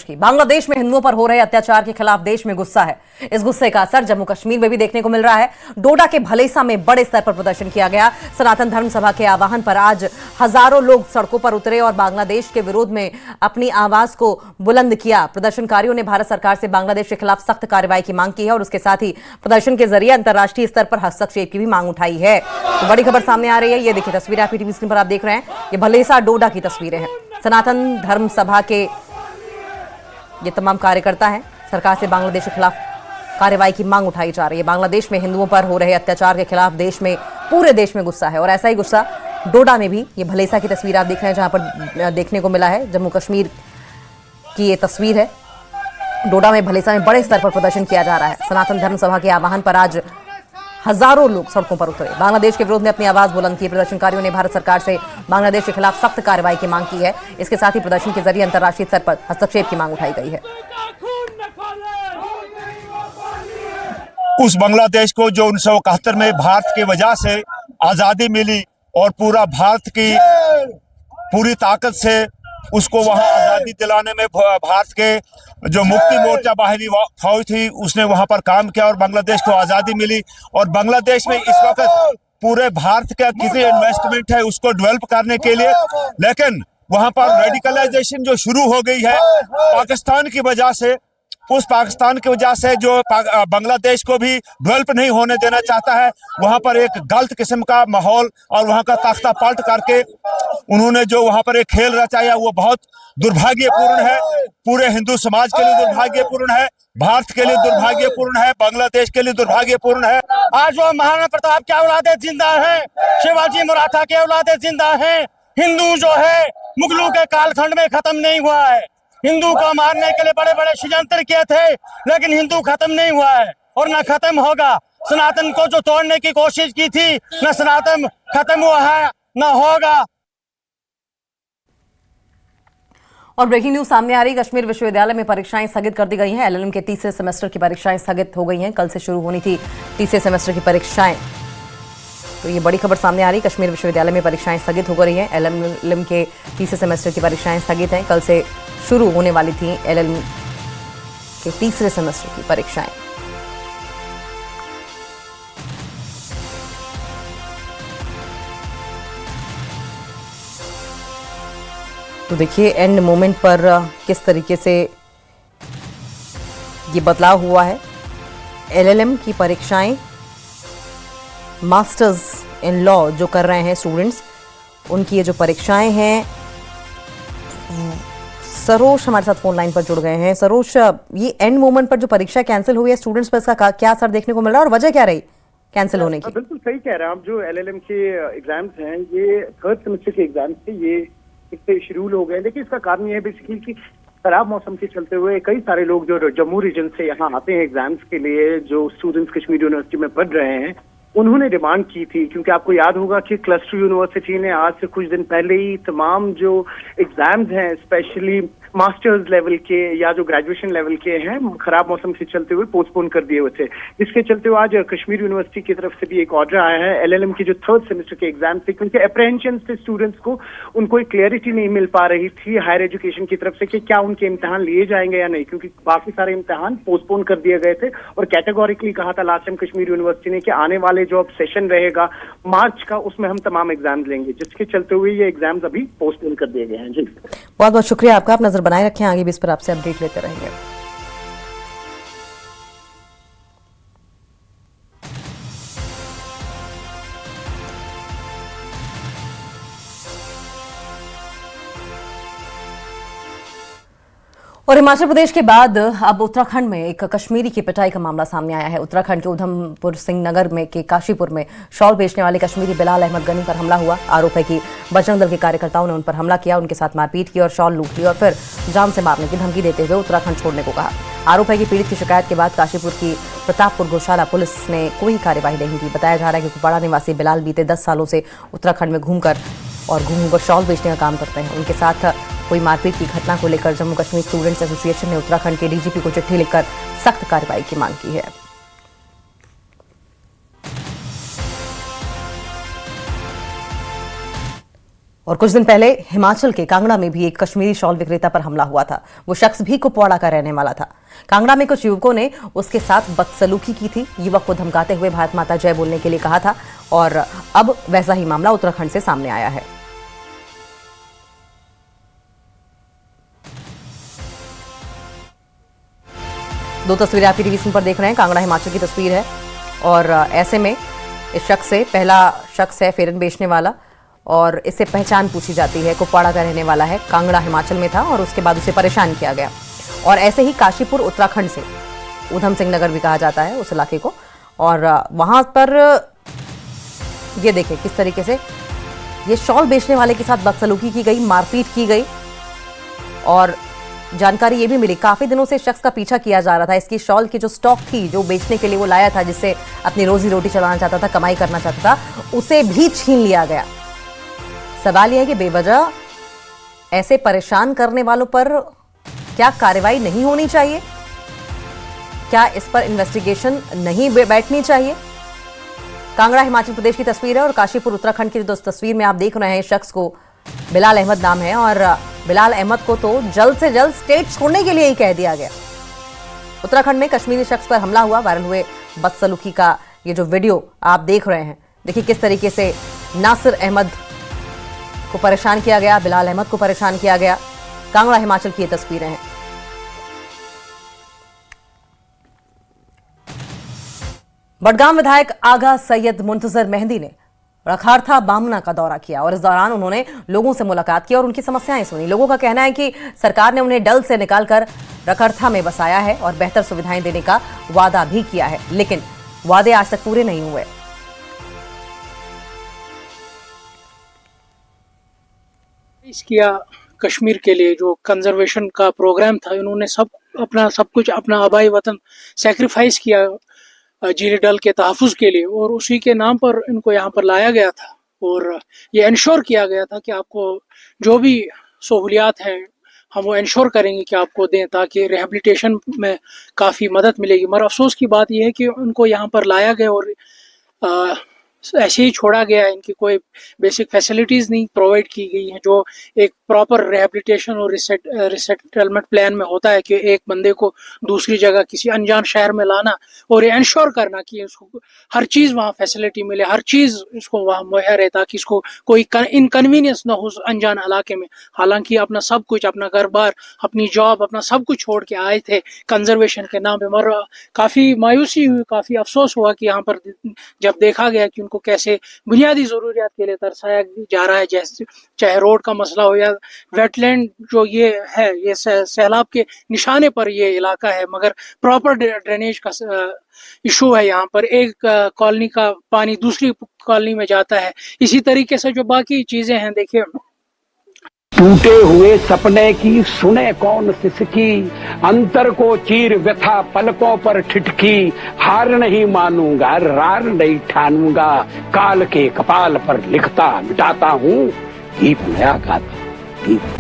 की। बांग्लादेश में हिंदुओं पर हो रहे अत्याचार के खिलाफ देश में गुस्सा है। इस गुस्से का असर जम्मू कश्मीर में भी देखने को मिल रहा है। डोडा के भलेसा में बड़े स्तर पर प्रदर्शन किया गया। सनातन धर्म सभा के आह्वान पर आज हजारों लोग सड़कों पर उतरे और बांग्लादेश के विरोध में अपनी आवाज को बुलंद किया। प्रदर्शनकारियों ने भारत सरकार से बांग्लादेश के खिलाफ सख्त कार्रवाई की मांग की है और उसके साथ ही प्रदर्शन के जरिए अंतर्राष्ट्रीय स्तर पर हस्तक्षेप की भी मांग उठाई है। तो बड़ी खबर सामने आ रही है। ये देखिए तस्वीरें आप टीवी स्क्रीन पर आप देख रहे हैं। ये भलेसा डोडा की तस्वीरें हैं। सनातन धर्म सभा के ये तमाम कार्यकर्ता हैं। सरकार से बांग्लादेश के खिलाफ कार्रवाई की मांग उठाई जा रही है। बांग्लादेश में हिंदुओं पर हो रहे अत्याचार के खिलाफ पूरे देश में गुस्सा है और ऐसा ही गुस्सा डोडा में भी। ये भलेसा की तस्वीर आप देख रहे हैं जहां पर देखने को मिला है। जम्मू कश्मीर की ये तस्वीर है। डोडा में भलेसा में बड़े स्तर पर प्रदर्शन किया जा रहा है। सनातन धर्म सभा के आह्वान पर आज हजारों लोग सड़कों पर उतरे। बांग्लादेश के विरोध में अपनी आवाज बुलंद की। प्रदर्शनकारियों ने भारत सरकार से बांग्लादेश के खिलाफ सख्त कार्रवाई की मांग की है। इसके साथ ही प्रदर्शन के जरिए अंतर्राष्ट्रीय स्तर पर हस्तक्षेप की मांग उठाई गई है। उस बांग्लादेश को जो 1971 में भारत की वजह से आजादी मिली और पूरा भारत की पूरी ताकत से उसको वहां आजादी दिलाने में भारत के जो मुक्ति मोर्चा बाहरी फौज थी उसने वहां पर काम किया और बांग्लादेश को आजादी मिली। और बांग्लादेश में इस वक्त पूरे भारत का कितनी इन्वेस्टमेंट है उसको डेवलप करने के लिए, लेकिन वहां पर रेडिकलाइजेशन जो शुरू हो गई है पाकिस्तान की वजह से, उस पाकिस्तान की वजह से जो बांग्लादेश को भी डेवलप नहीं होने देना चाहता है, वहां पर एक गलत किस्म का माहौल और वहां का तख्ता पलट करके उन्होंने जो वहां पर एक खेल रचाया वो बहुत दुर्भाग्यपूर्ण है। पूरे हिंदू समाज के लिए दुर्भाग्यपूर्ण है, भारत के लिए दुर्भाग्यपूर्ण है, बांग्लादेश के लिए दुर्भाग्यपूर्ण है। आज वो महाराणा प्रताप के औलादे जिंदा है, शिवाजी मराठा के औलादे जिंदा है। हिंदू जो है मुगलों के कालखंड में खत्म नहीं हुआ है। हिंदू को मारने के लिए बड़े बड़े षड्यंत्र किए थे लेकिन हिंदू खत्म नहीं हुआ है और न खत्म होगा। सनातन को जो तोड़ने की कोशिश की थी न सनातन खत्म हुआ है न होगा। और ब्रेकिंग न्यूज सामने आ रही। कश्मीर विश्वविद्यालय में परीक्षाएं स्थगित कर दी गई हैं। एलएलएम के तीसरे सेमेस्टर की परीक्षाएं स्थगित हो गई हैं। कल से शुरू होनी थी तीसरे सेमेस्टर की परीक्षाएं। तो ये बड़ी खबर सामने आ रही। कश्मीर विश्वविद्यालय में परीक्षाएं स्थगित हो रही हैं। एलएलएम के तीसरे सेमेस्टर की परीक्षाएं स्थगित हैं। कल से शुरू होने वाली थी एलएलएम के तीसरे सेमेस्टर की परीक्षाएं। तो देखिए एंड मोमेंट पर किस तरीके से ये बदलाव हुआ है। एलएलएम की परीक्षाएं मास्टर्स इन लॉ जो कर रहे हैं स्टूडेंट्स, उनकी ये जो परीक्षाएं हैं। सरोज हमारे साथ फोन लाइन पर जुड़ गए हैं। सरोज, ये एंड मोमेंट पर जो परीक्षा कैंसिल हुई है स्टूडेंट्स पर, इसका क्या असर देखने को मिल रहा है और वजह क्या रही कैंसिल होने की? बिल्कुल सही कह रहे हैं आप। जो एलएलएम के एग्जाम्स हैं ये थर्ड सेमेस्टर के एग्जाम्स थे, ये इससे शेड्यूल हो गए। देखिए इसका कारण ये है बेसिकली कि खराब मौसम के चलते हुए कई सारे लोग जो जम्मू रीजन से यहाँ आते हैं एग्जाम्स के लिए, जो स्टूडेंट्स कश्मीर यूनिवर्सिटी में पढ़ रहे हैं, उन्होंने डिमांड की थी। क्योंकि आपको याद होगा कि क्लस्टर यूनिवर्सिटी ने आज से कुछ दिन पहले ही तमाम जो एग्जाम्स हैं स्पेशली मास्टर्स लेवल के या जो ग्रेजुएशन लेवल के हैं खराब मौसम से चलते हुए पोस्टपोन कर दिए हुए थे, जिसके चलते हुए आज कश्मीर यूनिवर्सिटी की तरफ से भी एक ऑर्डर आया है एलएलएम के जो थर्ड सेमेस्टर के एग्जाम थे, क्योंकि अप्रहेंशन से स्टूडेंट्स को उनको एक क्लैरिटी नहीं मिल पा रही थी हायर एजुकेशन की तरफ से कि क्या उनके इम्तिहान लिए जाएंगे या नहीं, क्योंकि बाकी सारे इम्तिहान पोस्टपोन कर दिए गए थे। और कैटेगोरिकली कहा था लास्ट टाइम कश्मीर यूनिवर्सिटी ने कि आने वाले जो अब सेशन रहेगा मार्च का, उसमें हम तमाम एग्जाम लेंगे, जिसके चलते हुए ये एग्जाम्स अभी पोस्टपोन कर दिए गए हैं। जी बहुत बहुत शुक्रिया आपका। आप नजर बनाए रखें, आगे भी इस पर आपसे अपडेट लेते रहेंगे। और हिमाचल प्रदेश के बाद अब उत्तराखंड में एक कश्मीरी की पिटाई का मामला सामने आया है। उत्तराखंड के उधमपुर सिंह नगर में के काशीपुर में शॉल बेचने वाले कश्मीरी बिलाल अहमद गनी पर हमला हुआ। आरोप है कि बजरंग दल के कार्यकर्ताओं ने उन पर हमला किया, उनके साथ मारपीट की और शॉल लूट ली और फिर जान से मारने की धमकी देते हुए उत्तराखंड छोड़ने को कहा। आरोप है कि पीड़ित की शिकायत के बाद काशीपुर की प्रतापपुर गौशाला पुलिस ने कोई कार्यवाही नहीं की। बताया जा रहा है कि कुपवाड़ा निवासी बिलाल बीते 10 सालों से उत्तराखंड में घूमकर शॉल बेचने का काम करते हैं। उनके साथ कोई मारपीट की घटना को लेकर जम्मू कश्मीर स्टूडेंट्स एसोसिएशन ने उत्तराखंड के डीजीपी को चिट्ठी लिखकर सख्त कार्रवाई की मांग की है। और कुछ दिन पहले हिमाचल के कांगड़ा में भी एक कश्मीरी शॉल विक्रेता पर हमला हुआ था। वो शख्स भी कुपवाड़ा का रहने वाला था। कांगड़ा में कुछ युवकों ने उसके साथ बदसलूकी की थी। युवक को धमकाते हुए भारत माता जय बोलने के लिए कहा था और अब वैसा ही मामला उत्तराखंड से सामने आया है। दो तस्वीरें आप टीवी स्क्रीन पर देख रहे हैं। कांगड़ा हिमाचल की तस्वीर है और ऐसे में इस शख्स से, पहला शख्स है फेरन बेचने वाला और इससे पहचान पूछी जाती है। कुपवाड़ा का रहने वाला है, कांगड़ा हिमाचल में था और उसके बाद उसे परेशान किया गया। और ऐसे ही काशीपुर उत्तराखंड से, ऊधम सिंह नगर भी कहा जाता है उस इलाके को, और वहां पर ये देखिए किस तरीके से ये शॉल बेचने वाले के साथ बदसलूकी की गई, मारपीट की गई। और जानकारी ये भी मिली काफी दिनों से शख्स का पीछा किया जा रहा था। इसकी शॉल की जो स्टॉक थी, जो बेचने के लिए वो लाया था, जिससे अपनी रोजी रोटी चलाना चाहता था, कमाई करना चाहता था, उसे भी छीन लिया गया। सवाल यह है कि बेवजह ऐसे परेशान करने वालों पर क्या कार्रवाई नहीं होनी चाहिए? क्या इस पर इन्वेस्टिगेशन नहीं बैठनी चाहिए? कांगड़ा हिमाचल प्रदेश की तस्वीर है और काशीपुर उत्तराखंड की जो तस्वीर में आप देख रहे हैं, शख्स को बिलाल अहमद नाम है और बिलाल अहमद को तो जल्द से जल्द स्टेट छोड़ने के लिए ही कह दिया गया। उत्तराखंड में कश्मीरी शख्स पर हमला हुआ, वायरल हुए बदसलूकी का ये जो वीडियो आप देख रहे हैं, देखिए किस तरीके से नासिर अहमद को परेशान किया गया, बिलाल अहमद को परेशान किया गया। कांगड़ा हिमाचल की ये तस्वीरें हैं। बडगाम विधायक आगा सैयद मुंतजर मेहंदी ने रखारथा बामना का दौरा किया और इस दौरान उन्होंने लोगों से मुलाकात की और उनकी समस्याएं सुनी। लोगों का कहना है कि सरकार ने उन्हें डल से निकालकर रखारथा में बसाया है और बेहतर सुविधाएं देने का वादा भी किया है, लेकिन वादे आज तक पूरे नहीं हुए। किया कश्मीर के लिए जो कंजर्वेशन का प्रोग्राम था, इन्होंने सब कुछ अपना आबाई वतन सैक्रिफाइस किया जीरे डल के तहफ़्फ़ुज़ के लिए, और उसी के नाम पर इनको यहाँ पर लाया गया था और ये इंश्योर किया गया था कि आपको जो भी सहूलियात हैं हम वो इंश्योर करेंगे कि आपको दें, ताकि रिहेबिलिटेशन में काफ़ी मदद मिलेगी। मगर अफसोस की बात यह है कि उनको यहाँ पर लाया गया और ऐसे ही छोड़ा गया। इनकी कोई बेसिक फैसिलिटीज़ नहीं प्रोवाइड की गई हैं, जो एक प्रॉपर रिहेबिलिटेशन और रिसेटलमेंट प्लान में होता है कि एक बंदे को दूसरी जगह किसी अनजान शहर में लाना और ये इंश्योर करना कि इसको हर चीज़ वहाँ फैसिलिटी मिले, हर चीज़ इसको वहाँ मुहैया रहे, ताकि इसको कोई इनकन्वीनियंस ना हो उस अनजान इलाके में। हालांकि अपना सब कुछ, अपना घर बार, अपनी जॉब, अपना सब कुछ छोड़ के आए थे कंजर्वेशन के नाम पे। मगर काफ़ी मायूसी हुई, काफ़ी अफसोस हुआ कि यहाँ पर जब देखा गया कि उनको कैसे बुनियादी ज़रूरियात के लिए तरसाया जा रहा है, जैसे चाहे रोड का मसला हो या वेटलैंड जो ये है, ये सैलाब के निशाने पर ये इलाका है, मगर प्रॉपर ड्रेनेज का इशू है। यहाँ पर एक कॉलोनी का पानी दूसरी कॉलोनी में जाता है। इसी तरीके से जो बाकी चीजें हैं, देखिए टूटे हुए सपने की सुने कौन सिसकी, अंतर को चीर व्यथा पलकों पर ठिठकी, हार नहीं मानूंगा रार नहीं ठानूंगा, काल के कपाल पर लिखता मिटाता हूँ, गीत नया गाता गीत